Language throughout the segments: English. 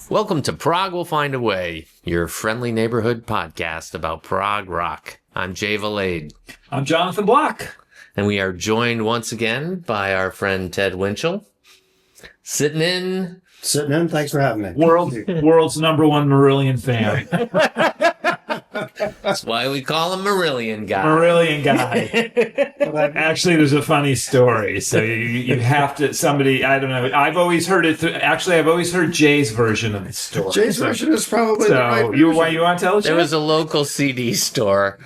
Welcome to Prog Will Find a Way, your friendly neighborhood podcast about prog rock. I'm Jay Valade. I'm Jonathan Block. And we are joined once again by our friend Ted Winchell. Sitting in. Thanks for having me. World's number one Marillion fan. That's why we call him Marillion Guy. Marillion Guy. Actually, there's a funny story. So you have to, I don't know. I've always heard it. I've always heard Jay's version of the story. Jay's version is probably the right version. You want to tell us? There was a local CD store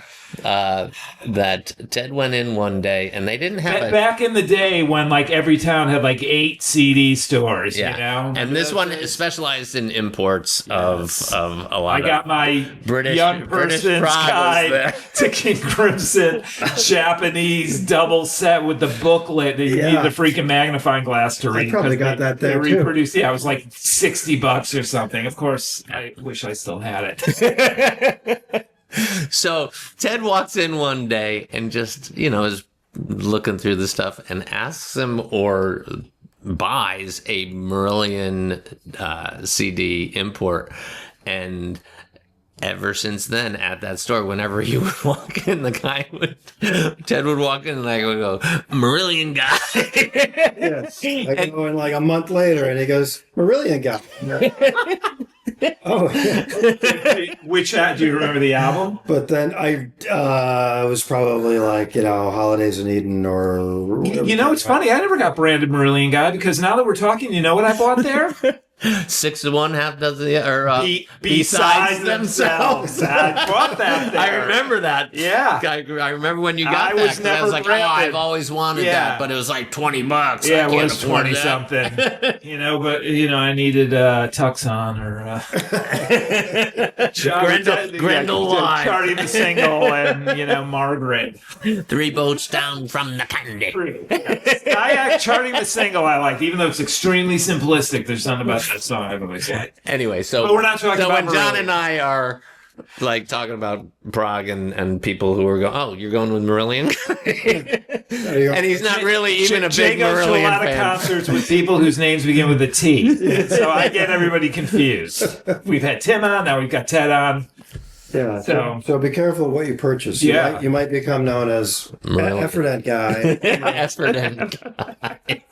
that Ted went in one day, and they didn't have back in the day when like every town had like 8 CD stores. Yeah. You know, and this one specialized in imports of a lot. I got my British young person's guide to King Crimson, Japanese double set with the booklet. You need the freaking magnifying glass to read. I probably got that there too. Reproduced. Yeah, it was like $60 or something. Of course, I wish I still had it. So Ted walks in one day and just, is looking through the stuff and asks him or buys a Marillion CD import. And ever since then, at that store, whenever he would walk in, Ted would walk in and I would go, Marillion Guy. Yes. I go in like a month later and he goes, Marillion Guy. Oh, which do you remember the album? But then I was probably like Holidays in Eden or whatever. It's funny. I never got branded Marillion Guy because now that we're talking, you know what I bought there? 6 to 1, half dozen, or besides themselves. I bought that there. I remember that. Yeah, I remember when you got that. Was never I was like, branded. I've always wanted that, but it was like $20. Yeah, it was 20 something. But I needed Tux on or Grendel Wine, Charlie the Single, and Margaret. 3 boats down from the candy. Charlie the Single I liked, even though it's extremely simplistic. There's something about that song I've always liked. Anyway, but we're not talking about when John and I are like talking about Prog and people who are going, you're going with Marillion? And he's not really even a big Marillion fan. Jay goes to a lot of concerts with people whose names begin with a T. So I get everybody confused. We've had Tim on, now we've got Ted on. Yeah, so be careful what you purchase. You might become known as Efferdent Guy. Efferdent Guy.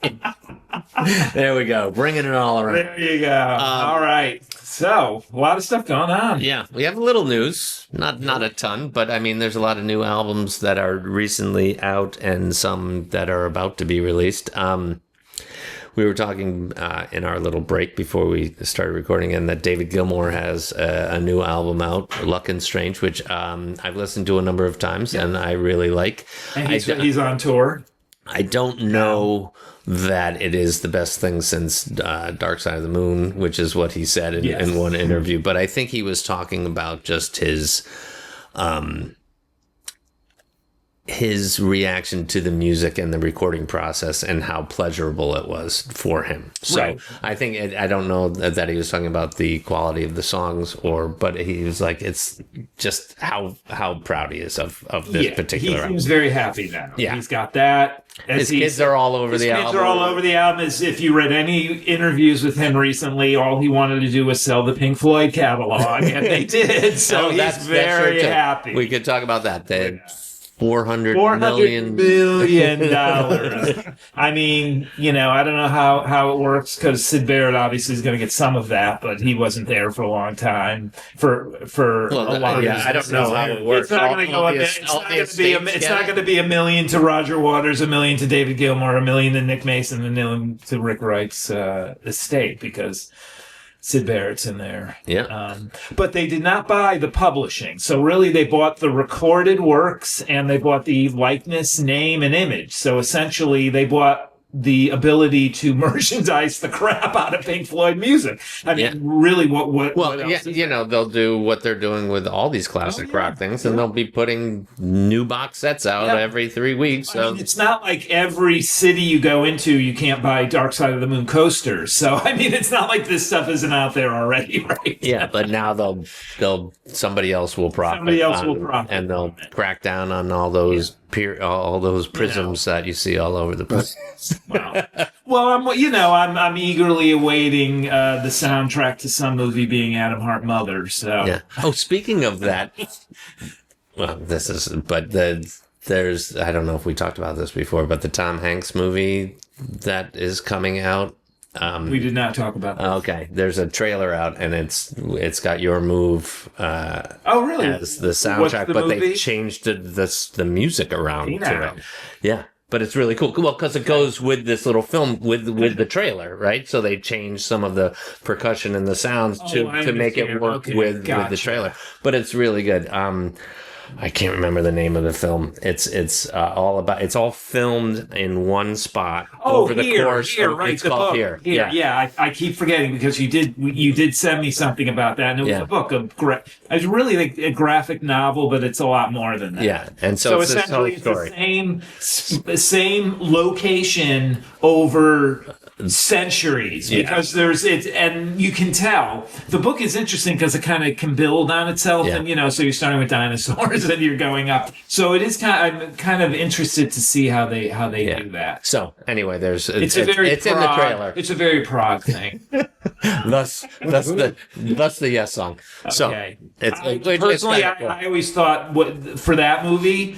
There we go. Bringing it all around. There you go. All right. So, a lot of stuff going on. Yeah. We have a little news. Not a ton, but I mean, there's a lot of new albums that are recently out and some that are about to be released. We were talking in our little break before we started recording, and that David Gilmour has a new album out, Luck and Strange, which I've listened to a number of times, and I really like. And he's on tour. I don't know that it is the best thing since Dark Side of the Moon, which is what he said in one interview. But I think he was talking about just his reaction to the music and the recording process and how pleasurable it was for him. So right. I think I don't know that he was talking about the quality of the songs but he was like, it's just how proud he is of this particular album. He seems very happy now. Yeah. He's got that. His kids are all over the album. His kids are all over the album. As if you read any interviews with him recently, all he wanted to do was sell the Pink Floyd catalog, and they did. So he's very happy. We could talk about that. $400 million. I mean, I don't know how it works because Syd Barrett obviously is going to get some of that, but he wasn't there for a long time for a lot of I don't know how it works. It's not going to go up. It's not going to be $1 million to Roger Waters, $1 million to David Gilmour, $1 million to Nick Mason, $1 million to Rick Wright's estate because Syd Barrett's in there. Yeah. But they did not buy the publishing. So really they bought the recorded works and they bought the likeness, name, and image. So essentially they bought the ability to merchandise the crap out of Pink Floyd music. I mean, really, what else is they'll do what they're doing with all these classic rock things, and they'll be putting new box sets out every 3 weeks. So. I mean, it's not like every city you go into, you can't buy Dark Side of the Moon coasters. So, I mean, it's not like this stuff isn't out there already, right? Yeah, but now somebody else will profit. Somebody else will profit. And they'll crack down on all those all those prisms that you see all over the place. Wow. Well, I'm eagerly awaiting the soundtrack to some movie being Adam Hart Mother. So Yeah. Oh, speaking of that, well, there's I don't know if we talked about this before, but the Tom Hanks movie that is coming out. We did not talk about that. Okay, there's a trailer out, and it's got Your Move. Oh, really? As the soundtrack, but they've changed the music around to it. Yeah, but it's really cool. Well, because it goes with this little film with the trailer, right? So they changed some of the percussion and the sounds to make it work with the trailer. But it's really good. I can't remember the name of the film. It's all filmed in one spot over the course. Right, it's called book. Here. Yeah. I keep forgetting because you did send me something about that, and it was a book of it's really like a graphic novel, but it's a lot more than that. Yeah, and so it's essentially this whole story. It's the same location over centuries because and you can tell the book is interesting because it kind of can build on itself, and so you're starting with dinosaurs and you're going up. So it is I'm kind of interested to see how they do that. So anyway, it's in the trailer. It's a very Prog thing. thus the yes song. So okay. I always thought for that movie,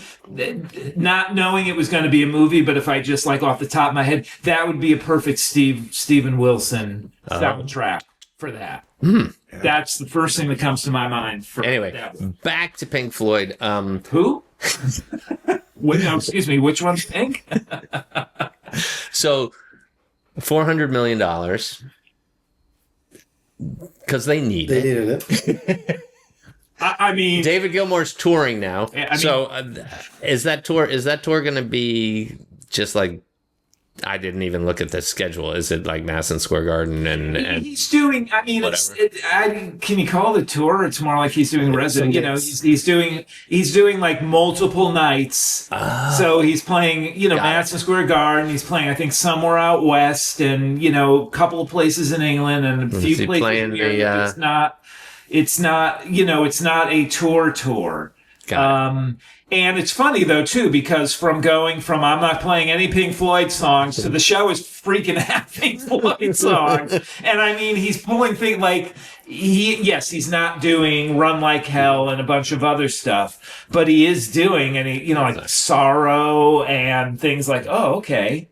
not knowing it was going to be a movie, but if I just like off the top of my head, that would be a perfect Steven Wilson soundtrack for that. That's the first thing that comes to my mind. Anyway, back to Pink Floyd. Who? Excuse me. Which one's Pink? So, $400 million because they needed it. I mean, David Gilmour's touring now. So, is that tour going to be just like? I didn't even look at the schedule. Is it like Madison Square Garden and he's doing? I mean, can you call it a tour? It's more like he's doing resident. He's doing like multiple nights. So he's playing, Madison Square Garden. He's playing, I think, somewhere out west, and a couple of places in England, and a few places here. It's not a tour. And it's funny though too, because from I'm not playing any Pink Floyd songs to the show is freaking half Pink Floyd songs. And I mean, he's pulling things like he's not doing Run Like Hell and a bunch of other stuff, but he is doing like Sorrow and things like, okay.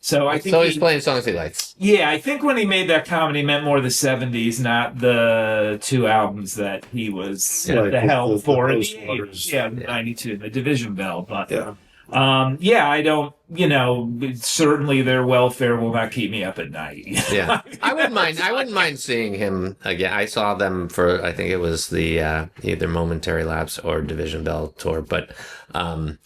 So I think he's playing songs he likes. Yeah, I think when he made that comment, he meant more the 70s, not the two albums that he was at the helm for in the 80s. Yeah, 92, the Division Bell. But I don't, certainly their welfare will not keep me up at night. Yeah, I wouldn't mind seeing him again. I saw them for, I think it was the either Momentary Lapse or Division Bell tour, but and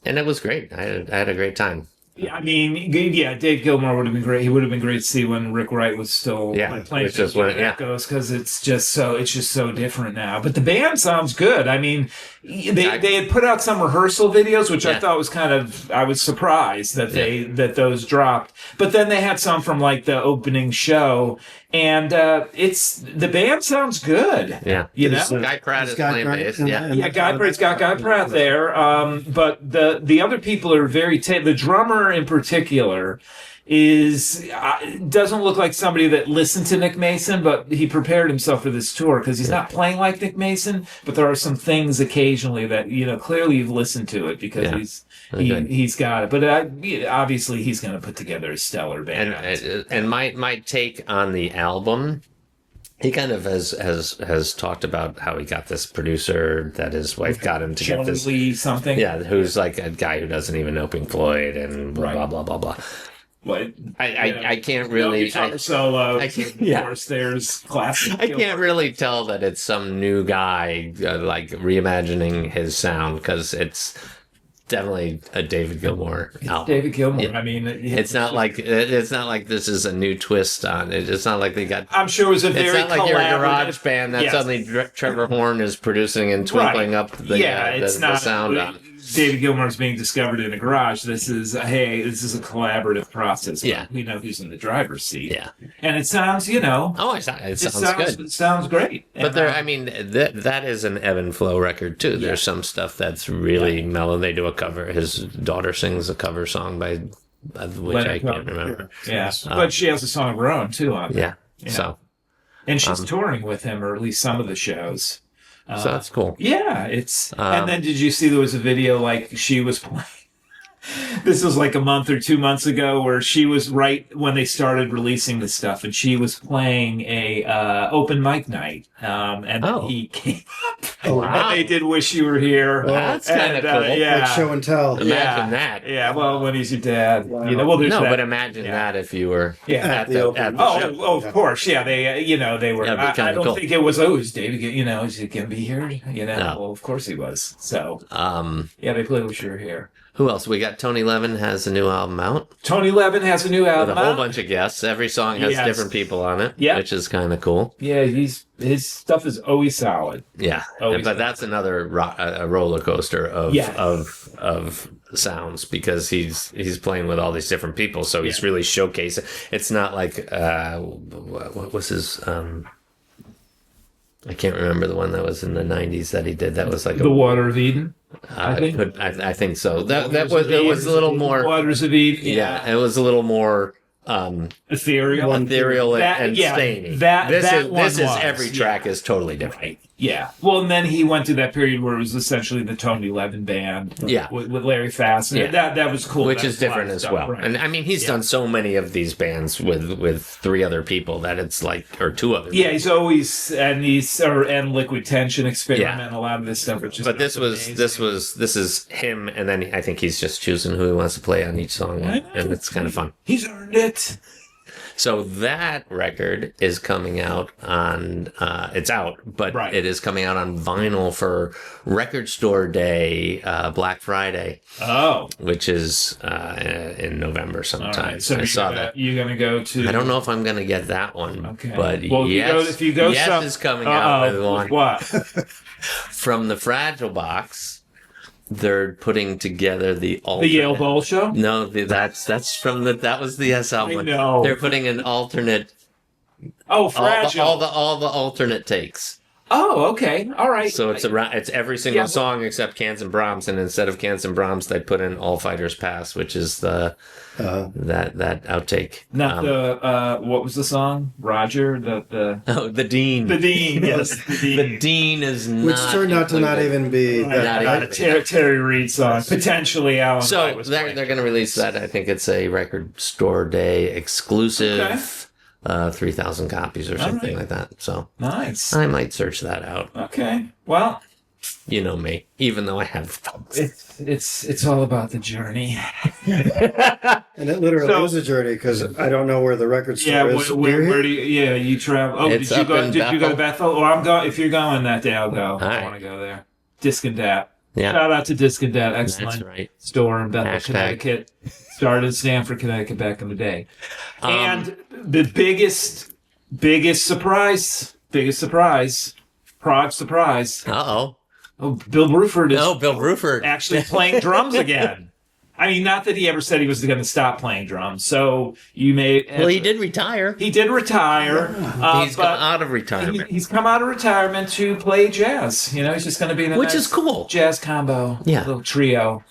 it was great. I had a great time. Yeah, I mean, Dave Gilmour would have been great. He would have been great to see when Rick Wright was still playing Echoes, because it's just so different now. But the band sounds good. I mean, they had put out some rehearsal videos, which I thought was I was surprised that that those dropped. But then they had some from like the opening show, and the band sounds good. Yeah, Guy Pratt is playing bass. Guy Pratt's got Guy Pratt there. But the other people are very the drummer in particular doesn't look like somebody that listened to Nick Mason, but he prepared himself for this tour because he's not playing like Nick Mason, but there are some things occasionally that clearly you've listened to it because he's got it. But obviously he's going to put together a stellar band. And my take on the album, he kind of has talked about how he got this producer that his wife got him to get this something. Yeah, who's like a guy who doesn't even know Pink Floyd and blah blah blah blah. What I can't really solo. Of course, there's classic. I can't really tell that it's some new guy like reimagining his sound, because it's definitely a David Gilmour album. David Gilmour. I mean, it's not like this is a new twist on it. It's not like they got. I'm sure it was a very. It's not like you're a garage band that suddenly Trevor Horn is producing and twinkling up the sound on. David Gilmour is being discovered in a garage. This is a collaborative process. Yeah. We know who's in the driver's seat. Yeah. And it sounds, it sounds good. It sounds great. But that is an ebb and flow record too. There's some stuff that's really mellow. They do a cover. His daughter sings a cover song by which I can't remember. Yeah. But she has a song of her own too on there. Yeah. So. And she's touring with him, or at least some of the shows. So that's cool. Yeah, it's. And then did you see there was a video like she was playing? This was like a month or 2 months ago, where she was right when they started releasing this stuff, and she was playing a open mic night, and then he came up. Wow. And they did "Wish You Were Here." Well, that's kind of cool. Yeah, like show and tell. Imagine that. Yeah, well, when he's your dad, wow. there's that. But imagine that if you were at the open. Oh, of course, yeah. They, they were. I don't think it was. Oh, is David? Is he gonna be here? No. Well, of course he was. So, they played "Wish You Were Here." Who else? We got Tony Levin has a new album out. Tony Levin has a new album with a whole bunch of guests. Every song has different people on it, which is kind of cool. Yeah, his stuff is always solid. Yeah, but that's another a roller coaster of sounds, because he's playing with all these different people, so he's really showcasing. It's not like what was his I can't remember the one that was in the 90s that he did. That was like The Water of Eden. I think so. It was a little more Waters of Eden. Yeah, it was a little more ethereal and staining. This is every track is totally different. Right. Yeah. Well, and then he went through that period where it was essentially the Tony Levin band. Yeah. With Larry Fassett. Yeah. That was cool. Which is different as well. Right. And I mean, he's done so many of these bands with 3 other people that it's like, or 2 other. Yeah, he's always and Liquid Tension Experiment, a lot of this stuff. But this is him, and then I think he's just choosing who he wants to play on each song, and it's kind of fun. He's earned it. So that record is coming out on, it's out, but it is coming out on vinyl for Record Store Day, Black Friday. Oh. Which is in November sometime. Right. So I saw that. You're going to go to... I don't know if I'm going to get that one. Okay. But well, Yes is coming out with one. What? From the Fragile Box. They're putting together the Yale Bowl show. No, that's from that was the S album. I know. They're putting an alternate. Oh, Fragile. All the alternate takes. Oh, okay, all right. So it's every single song except Cans and Brahms, and instead of Cans and Brahms, they put in All Fighters Pass, which is the that outtake. Not what was the song? Roger the Dean. The Dean, yes. The Dean is not. Which turned out to not even be a Terry Reid song. Potentially Alan. So they're going to release that. I think it's a Record Store Day exclusive. Okay. 3,000 copies or something like that. So nice. I might search that out. Okay. Well, you know me, even though I have thumbs. It's all about the journey. And it literally was a journey, because I don't know where the record store is. Where do you travel? Oh, did you go to Bethel? Or I'm going. If you're going that day, I'll go. I want to go there. Disc and Dat. Yeah. Shout out to Disc and Dat. Excellent. That's right. Store in Bethel, Connecticut. Started in Stamford, Connecticut back in the day. And the biggest surprise, Prog surprise. Uh-oh. Oh, Bill Bruford is Bill Bruford. actually playing drums again. I mean, not that he ever said he was going to stop playing drums. So you may... Well, he did retire. He did retire. He's come out of retirement. He's come out of retirement to play jazz. He's just going to be in Which is cool. Jazz combo. Yeah. Little trio.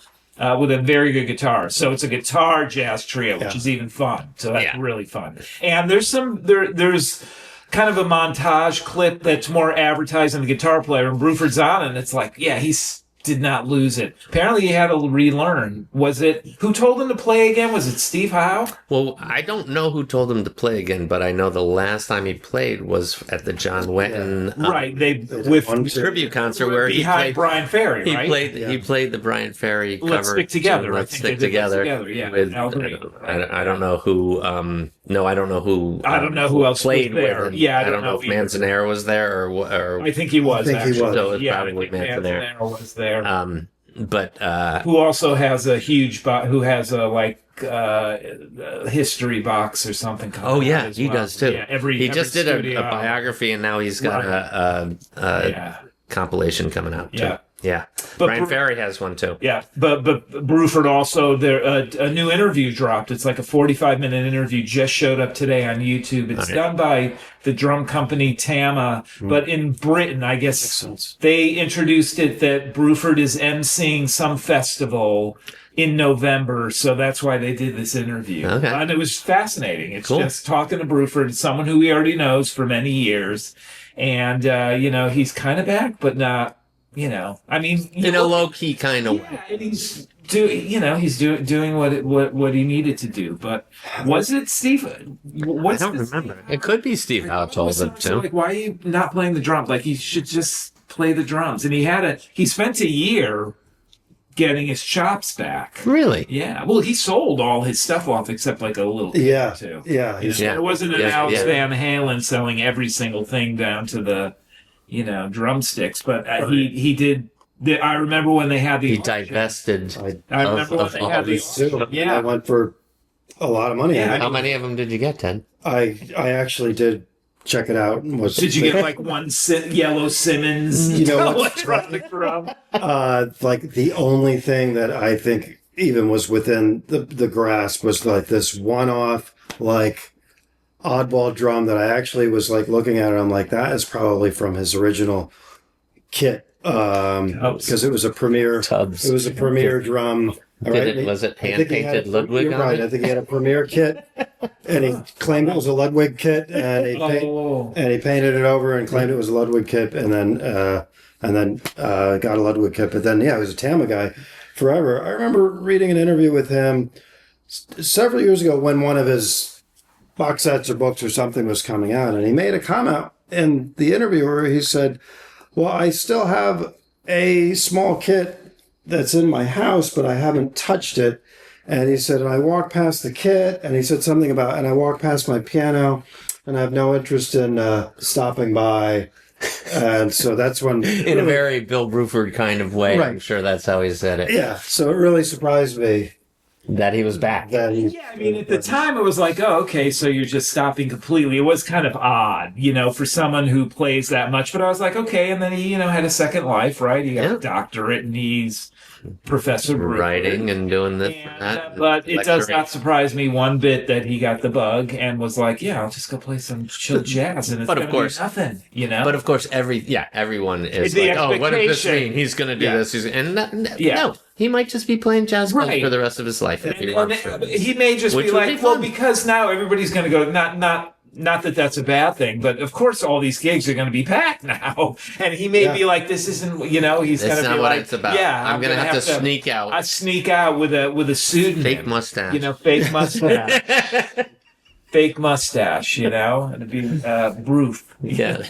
With a very good guitar. So it's a guitar jazz trio, which is even fun. So that's really fun. And there's there's kind of a montage clip that's more advertising the guitar player, and Bruford's on it, and it's like, he's did not lose it. Apparently he had to relearn. Who told him to play again? Was it Steve Howe? Well, I don't know who told him to play again, but I know the last time he played was at the John Wetton with tribute concert where he played Brian Ferry. He played the Brian Ferry cover. Let's Stick Together. Let's Stick Together. Yeah, I don't know who. I don't know who. I don't know who else played was there. With him. I don't know if Manzanera was there or. I think he was. He was. So it's probably Manzanera was there. But who also has a huge history box or something. He does too. Yeah, he just did a biography, and now he's got a compilation coming out. Yeah. Yeah. But Brian Ferry has one too. Yeah, but Bruford also, a new interview dropped. It's like a 45-minute interview, just showed up today on YouTube. It's done by the drum company Tama, but in Britain, I guess they introduced it that Bruford is emceeing some festival in November, so that's why they did this interview. Okay. And it was fascinating. It's just talking to Bruford, someone who he already knows for many years, and he's kind of back, but not. I mean, in a low key kind of way. And he's doing what he needed to do. But was it Steve? I don't remember. It could be Steve Howe told it too. Like, why are you not playing the drums? Like, he should just play the drums. And he spent a year getting his chops back. Really? Yeah. Well, he sold all his stuff off except like a little thing or two. Yeah. It wasn't an Alex Van Halen selling every single thing down to the drumsticks, but he did. I remember when they had the. He divested. I remember when they had these. Yeah, I went for a lot of money. Yeah, how many of them did you get, Ted? I actually did check it out. Did you get like one yellow Simmons? Electronic drum. Like the only thing that I think even was within the grasp was like this one-off oddball drum that I actually was like looking at it. I'm like, that is probably from his original kit because it was a premier. It was a premier drum. Was it hand painted Ludwig? You're right. I think he had a premier kit, and he claimed it was a Ludwig kit, and he painted it over and claimed it was a Ludwig kit, and then got a Ludwig kit. But then he was a Tama guy forever. I remember reading an interview with him several years ago when one of his box sets or books or something was coming out, and he made a comment in the interview where he said, well, I still have a small kit that's in my house, but I haven't touched it. And he said, and I walked past the kit, and he said something about, and I walked past my piano, and I have no interest in stopping by. And so that's when in a very Bill Bruford kind of way, right. I'm sure that's how he said it. Yeah, so it really surprised me that he was back. I mean, at the time it was like, oh, okay, so you're just stopping completely. It was kind of odd, for someone who plays that much. But I was like, okay, and then he, had a second life, right? He got a doctorate, and he's Professor Bruford. Writing and doing this and that. But it does not surprise me one bit that he got the bug and was like, yeah, I'll just go play some chill jazz, and it's going to be nothing, But of course, everyone is like, oh, what does this mean? He's going to do this. No, he might just be playing jazz for the rest of his life. If he wants to. He may just be like, well, because now everybody's going to go, not that that's a bad thing, but of course all these gigs are going to be packed now. And he may be like, this isn't, he's going to be like, not what it's about. Yeah, I'm going to have to sneak out. I sneak out with a pseudonym. Fake mustache. Fake mustache. Fake mustache, and it'd be Bruf. Yeah.